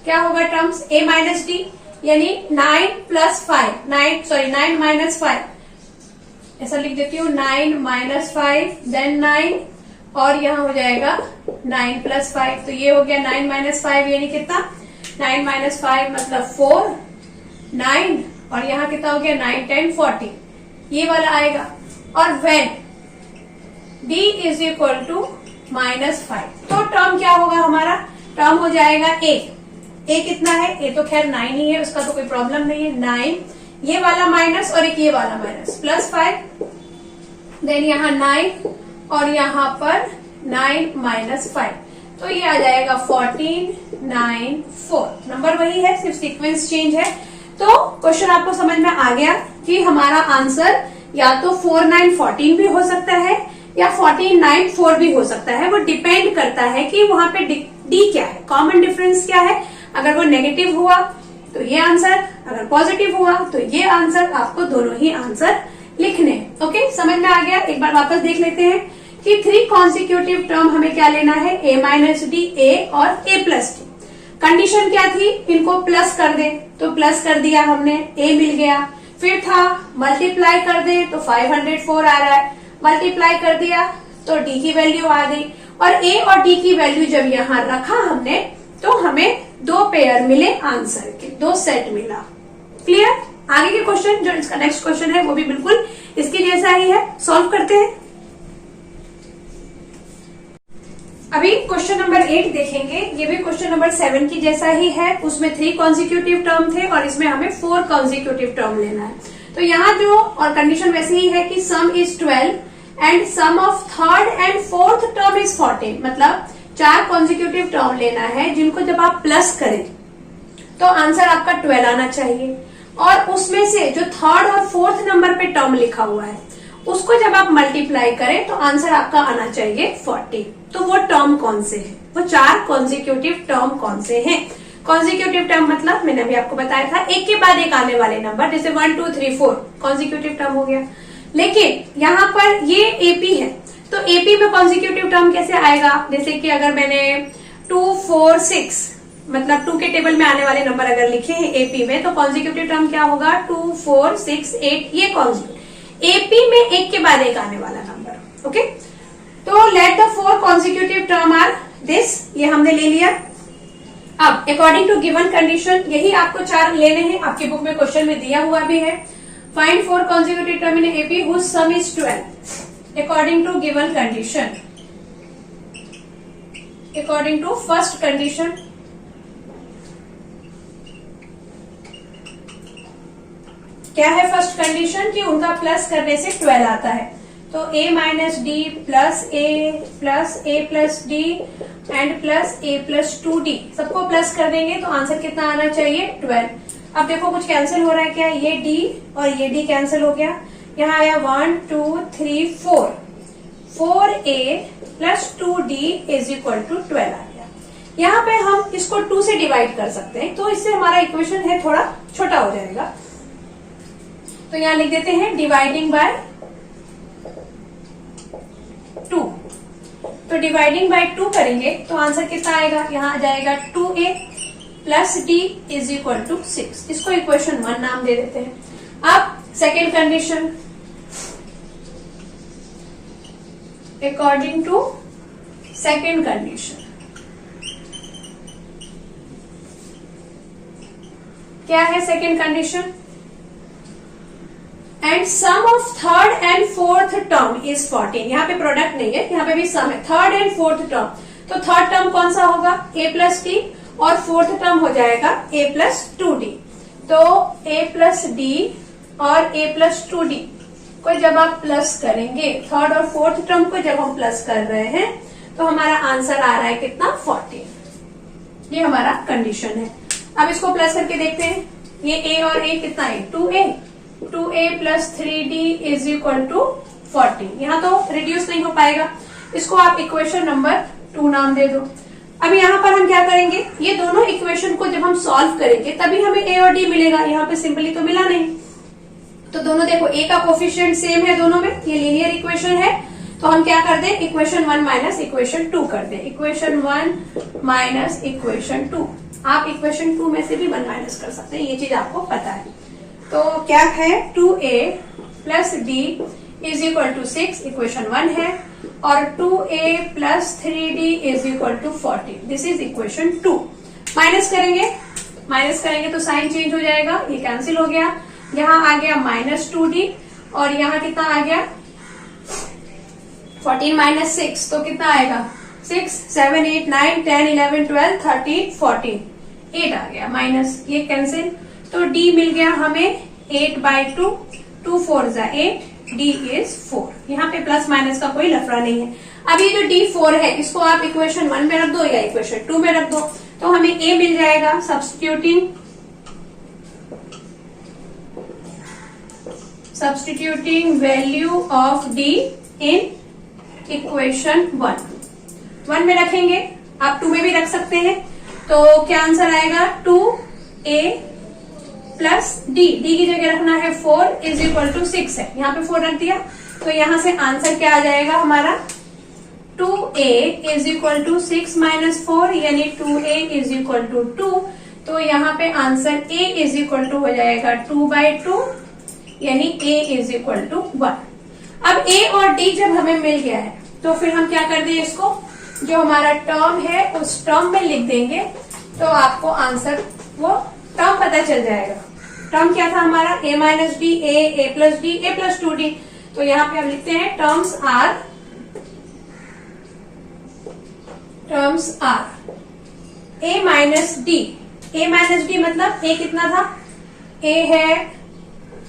क्या होगा टर्म्स? a माइनस डी, यानी 9 प्लस 5, 9 माइनस 5, ऐसा लिख देती हूँ, 9 माइनस 5 देन 9, और यहाँ हो जाएगा 9 प्लस 5, तो ये हो गया 9 माइनस 5, यानी कितना? 9 माइनस 5 मतलब 4, 9, और यहाँ कितना हो गया? 9, 10, 40, ये वाला आएगा। और when d is equal to minus 5, तो टर्म क्या होगा हमारा? टर्म हो जाएगा a कितना है? a तो खैर 9 ही है, उसका तो कोई प्रॉब्लम नहीं है। 9, ये वाला माइनस और एक ये वाला माइनस, प्लस 5, देन यहाँ 9 और यहाँ पर 9 माइनस 5, तो ये आ जाएगा 14, 9, 4। नंबर वही है, सिर्फ सीक्वेंस चेंज है। तो क्वेश्चन आपको समझ में आ गया कि हमारा आंसर या तो 4, 9, 14 भी हो सकता है या 14, 9, 4 भी हो सकता है। वो डिपेंड करता है कि वहां पे डी क्या है, कॉमन डिफरेंस क्या है। अगर वो नेगेटिव हुआ तो ये आंसर, अगर पॉजिटिव हुआ तो ये आंसर, आपको दोनों ही आंसर लिखने। ओके, समझ में आ गया? एक बार वापस देख लेते हैं कि 3 कॉन्सिक्यूटिव टर्म हमें क्या लेना है? a माइनस डी, a और a प्लस डी। कंडीशन क्या थी? इनको प्लस कर दे, तो प्लस कर दिया हमने, a मिल गया। फिर था मल्टीप्लाई कर दे, तो 504 आ रहा है, मल्टीप्लाई कर दिया तो d की वैल्यू आ गई, और a और d की वैल्यू जब यहाँ रखा हमने तो हमें 2 पेयर मिले आंसर के, 2 सेट मिला। क्लियर? आगे के क्वेश्चन, जो इसका नेक्स्ट क्वेश्चन है वो भी बिल्कुल इसके जैसा ही है, सॉल्व करते हैं। अभी क्वेश्चन नंबर 8 देखेंगे, ये भी क्वेश्चन नंबर 7 की जैसा ही है। उसमें 3 कॉन्सिक्यूटिव टर्म थे और इसमें हमें 4 कॉन्सिक्यूटिव टर्म लेना है। तो यहाँ जो और कंडीशन वैसे ही है कि sum is 12 and sum of third and fourth term is 14, मतलब 4 कॉन्सिक्यूटिव टर्म लेना है जिनको जब आप प्लस करें तो आंसर आपका 12 आना चाहिए, और उसमें से जो थर्ड और फोर्थ नंबर पे टर्म लिखा हुआ है उसको जब आप मल्टीप्लाई करें तो आंसर आपका आना चाहिए 40। तो वो टर्म कौन से हैं? वो 4 कॉन्सिक्यूटिव टर्म कौन से हैं? कॉन्सिक्यूटिव टर्म मतलब मैंने अभी आपको बताया था, एक के बाद एक आने वाले नंबर, जैसे 1, 2, 3, 4 कॉन्सिक्यूटिव टर्म हो गया। लेकिन यहाँ पर ये एपी है, तो एपी में कॉन्सिक्यूटिव टर्म कैसे आएगा? जैसे कि अगर मैंने 2, 4, 6 मतलब 2 के टेबल में आने वाले नंबर अगर लिखे हैं एपी में, तो कॉन्सिक्यूटिव टर्म क्या होगा? 2, 4, 6, 8, ये कॉन्सिक्यूटिव एपी में एक के बाद एक आने वाला नंबर। ओके, तो let the 4 consecutive term are this, ये हमने ले लिया। अब अकॉर्डिंग टू गिवन कंडीशन, यही आपको 4 लेने हैं, आपकी बुक में क्वेश्चन में दिया हुआ भी है। Find 4 consecutive term in AP whose sum is 12 according to given condition. According to first condition, क्या है फर्स्ट कंडीशन? कि उनका प्लस करने से 12 आता है। तो a minus D plus a plus D and plus a plus 2d, सबको प्लस कर देंगे तो आंसर कितना आना चाहिए? 12। अब देखो कुछ कैंसिल हो रहा है क्या, ये d और ये d कैंसिल हो गया, यहाँ आया 1 2 3 4, 4a plus 2d is equal to 12 आ गया। यहाँ पे हम इसको 2 से डिवाइड कर सकते हैं, तो इससे हमारा इक्वेशन है थोड़ा छोटा हो जाएगा। तो यहाँ लिख देते हैं डिवाइडिंग बाय 2। तो डिवाइडिंग बाय 2 करेंगे तो आंसर कितना आएगा, यहाँ आ जाएगा 2a plus d is equal to 6। इसको इक्वेशन 1 नाम दे देते हैं। अब second condition, according to second condition क्या है, second condition, and sum of third and fourth term is 14। यहाँ पे प्रोडक्ट नहीं है, यहाँ पे भी सम है, थर्ड एंड फोर्थ टर्म। तो थर्ड टर्म कौन सा होगा, a प्लस डी, और फोर्थ टर्म हो जाएगा a प्लस 2d। तो a प्लस डी और a प्लस 2d को जब आप प्लस करेंगे, थर्ड और फोर्थ टर्म को जब हम प्लस कर रहे हैं तो हमारा आंसर आ रहा है कितना, 14। ये हमारा कंडीशन है। अब इसको प्लस करके देखते हैं, ये a और a कितना है, 2a plus 3d is equal to 14। यहाँ तो रिड्यूस नहीं हो पाएगा, इसको आप इक्वेशन नंबर 2 नाम दे दो। अब यहाँ पर हम क्या करेंगे, ये दोनों इक्वेशन को जब हम सॉल्व करेंगे तभी हमें a और d मिलेगा, यहाँ पे सिंपली तो मिला नहीं। तो दोनों देखो a का कोफिशिएंट सेम है दोनों में, ये लीनियर इक्वेशन है, तो हम क्या कर दें, इक्वेशन 1 माइनस इक्वेशन 2 कर दें, इक्वेशन 1 माइनस इक्वेशन 2। आप इक्वेशन 2 में से भी 1 माइनस कर सकते हैं, ये चीज आपको पता है। तो क्या है, 2a plus d is equal to 6 equation 1 है, और 2a plus 3d is equal to 14, this is equation 2। Minus करेंगे तो साइन चेंज हो जाएगा, ये कैंसिल हो गया, यहाँ आ गया माइनस 2d, और यहाँ कितना आ गया 14 माइनस 6, तो कितना आएगा 6 7 8 9 10 11 12 13 14, 8 आ गया माइनस, ये कैंसिल, तो d मिल गया हमें 8/2, 2 4 जा 8, d इज 4। यहाँ पे प्लस माइनस का कोई लफड़ा नहीं है। अब ये जो d 4 है, इसको आप इक्वेशन 1 में रख दो या इक्वेशन 2 में रख दो, तो हमें a मिल जाएगा, substituting value of d in equation 1 में रखेंगे, आप 2 में भी रख सकते हैं। तो क्या आंसर आएगा, 2a प्लस d की जगह रखना है 4 इज इक्वल टू 6 है, यहाँ पे 4 रख दिया, तो यहाँ से आंसर क्या आ जाएगा हमारा, 2a is equal to 6 minus 4, यानी 2a इज इक्वल टू 2। तो यहाँ पे answer a is equal to हो जाएगा 2/2, यानी a इज इक्वल टू 1। अब a और d जब हमें मिल गया है तो फिर हम क्या कर दें, इसको जो हमारा टर्म है उस टर्म में लिख देंगे, तो आपको आंसर वो टर्म पता चल जाएगा। टर्म क्या था हमारा, a minus d, a plus d, a plus 2d। तो यहाँ पे हम लिखते हैं terms are a minus d. a minus d मतलब a कितना था, a है,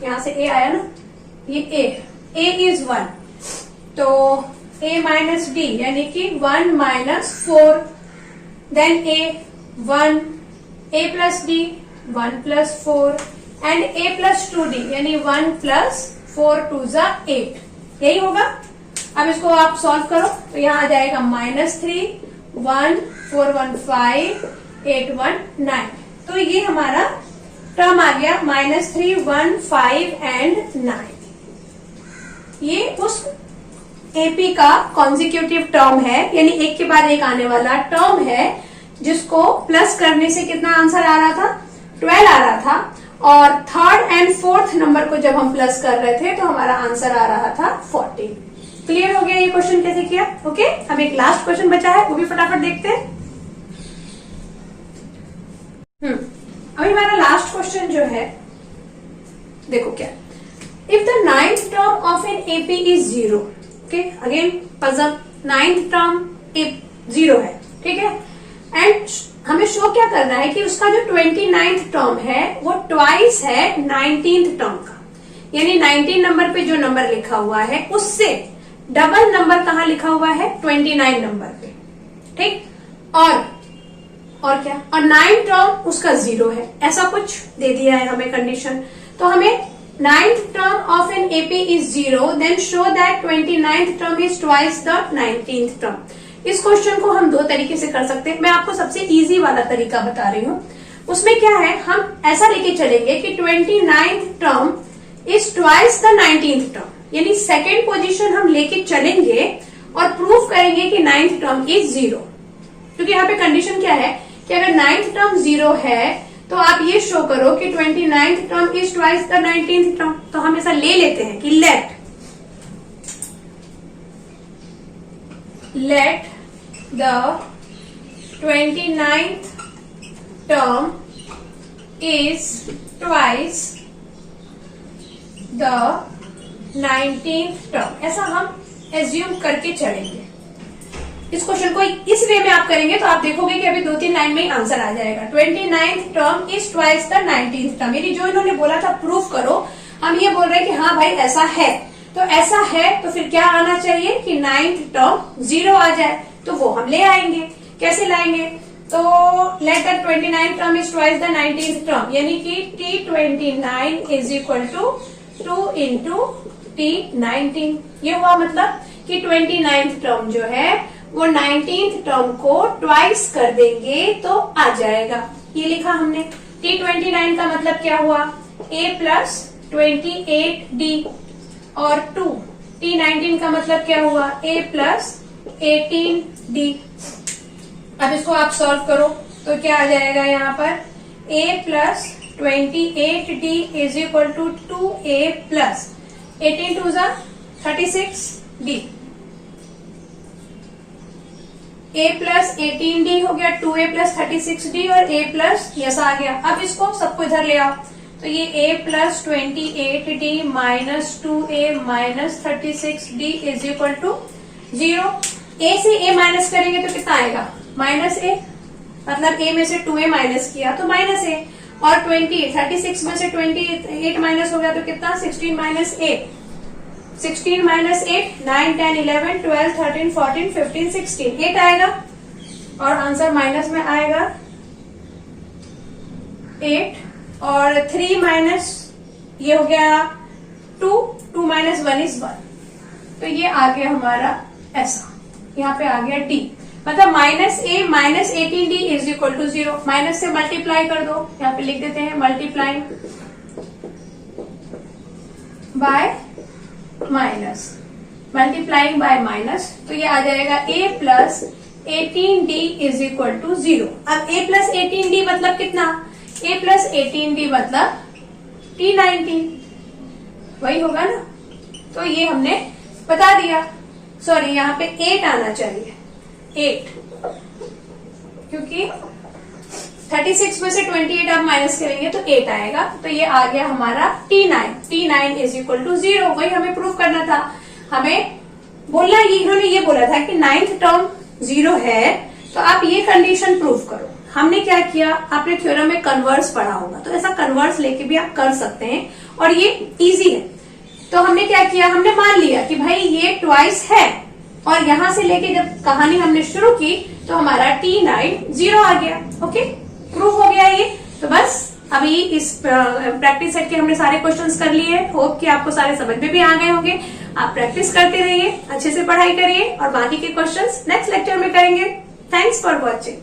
यहां से a आया ना, ये a इज 1, तो a माइनस डी यानी कि 1 minus 4, then a plus d 1 plus 4, and a plus 2d यानी 1 प्लस 4 2 जा 8, यही होगा। अब इसको आप सॉल्व करो तो यहाँ आ जाएगा -3 1 4 1 5 8 1 9, तो ये हमारा टर्म आ गया -3 1 5 एंड 9। ये उस एपी का कॉन्जिक्यूटिव टर्म है, यानी एक के बाद एक आने वाला टर्म है, जिसको प्लस करने से कितना आंसर आ रहा था, 12 आ रहा था, और थर्ड एंड फोर्थ नंबर को जब हम प्लस कर रहे थे तो हमारा आंसर आ रहा था 14। क्लियर हो गया ये क्वेश्चन कैसे किया, ओके। अब एक लास्ट क्वेश्चन बचा है, वो भी फटाफट देखते हैं। अभी हमारा लास्ट क्वेश्चन जो है, देखो क्या, if the 9th term of N AP is 0, okay, again puzzle, 9th term 0 है, ठीक है, एंड हमें शो क्या करना है कि उसका जो 29th टर्म है वो ट्वाइस है 19th टर्म का, यानी 19 नंबर पे जो नंबर लिखा हुआ है उससे डबल नंबर कहाँ लिखा हुआ है, 29 नंबर पे, ठीक। और और क्या, और 9th टर्म उसका 0 है, ऐसा कुछ दे दिया है हमें कंडीशन। तो हमें 9th term of an AP is 0, then show that 29th term is twice the 19th term। इस क्वेश्चन को हम दो तरीके से कर सकते हैं। मैं आपको सबसे इजी वाला तरीका बता रही हूँ। उसमें क्या है, हम ऐसा लेके चलेंगे कि 29th term is twice the 19th term, यानी सेकेंड पोजीशन हम लेके चलेंगे और प्रूफ करेंगे कि 9th टर्म इज 0। क्योंकि यहाँ पे कंडीशन क्या है कि अगर 9th टर्म 0 है तो आप ये शो करो कि 29th term is twice the 19th term. तो हम ऐसा ले लेते हैं कि let the 29th term is twice the 19th term। ऐसा हम एज्यूम करके चलेंगे। इस क्वेश्चन को इस वे में आप करेंगे तो आप देखोगे कि अभी 2-3 लाइन में ही आंसर आ जाएगा। 29th term is twice the 19th term, यानी जो इन्होंने बोला था प्रूफ करो, हम ये बोल रहे हैं कि हाँ भाई ऐसा है। तो ऐसा है तो फिर क्या आना चाहिए कि 9th टर्म 0 आ जाए, तो वो हम ले आएंगे। कैसे लाएंगे, तो let the 29th term is twice the 19th term, यानी कि T29 is equal to 2 into T19। ये हुआ मतलब कि 29th टर्म जो है वो 19th टर्म को ट्वाइस कर देंगे तो आ जाएगा। ये लिखा हमने। T29 का मतलब क्या हुआ, A प्लस 28D और 2। T19 का मतलब क्या हुआ, A प्लस 18D। अब इसको आप सॉल्व करो तो क्या आ जाएगा यहाँ पर, A plus 28D is equal to 2A plus 18 to 36D। A plus 18D हो गया, 2A प्लस 36D और A प्लस यस आ गया। अब इसको सबको इधर ले आओ तो ये A plus 28D minus 2A minus 36D is equal to 0। A से A माइनस करेंगे तो कितना आएगा, माइनस A, मतलब A में से 2A माइनस किया तो माइनस A, और 36 में से 28 माइनस हो गया तो कितना, 16 माइनस 8, 16 माइनस 8, 9, 10, 11, 12, 13, 14, 15, 16, 8 आएगा और आंसर माइनस में आएगा 8, और 3 माइनस ये हो गया 2 माइनस 1 इज 1, तो ये आ गया हमारा ऐसा। यहाँ पे आ गया D, मतलब minus A minus 18D is equal to 0। Minus से मल्टीप्लाई कर दो, यहाँ पे लिख देते हैं multiplying by minus, multiplying by minus, तो ये आ जाएगा A plus 18D is equal to 0। अब A प्लस 18D मतलब कितना, A प्लस 18D मतलब T19, वही होगा ना। तो ये हमने बता दिया। सॉरी, यहाँ पे 8 आना चाहिए, 8, क्योंकि 36 में से 28 आप माइनस करेंगे तो 8 आएगा। तो ये आ गया हमारा T9 इज इक्वल टू 0। वही हमें प्रूफ करना था। हमें बोलना, ये इन्होंने ये बोला था कि 9th टर्म 0 है तो आप ये कंडीशन प्रूफ करो। हमने क्या किया, आपने थ्योरम में कन्वर्स पढ़ा होगा, तो ऐसा कन्वर्स लेके भी आप कर सकते हैं और ये इजी है। तो हमने क्या किया, हमने मान लिया कि भाई ये ट्वाइस है, और यहां से लेके जब कहानी हमने शुरू की तो हमारा T9 0 आ गया। ओके, प्रूफ हो गया ये। तो बस अभी इस प्रैक्टिस सेट के हमने सारे क्वेश्चंस कर लिए। होप कि आपको सारे समझ में भी आ गए होंगे। आप प्रैक्टिस करते रहिए, अच्छे से पढ़ाई करिए और बाकी के क्वेश्चंस नेक्स्ट लेक्चर में करेंगे। Thanks for watching.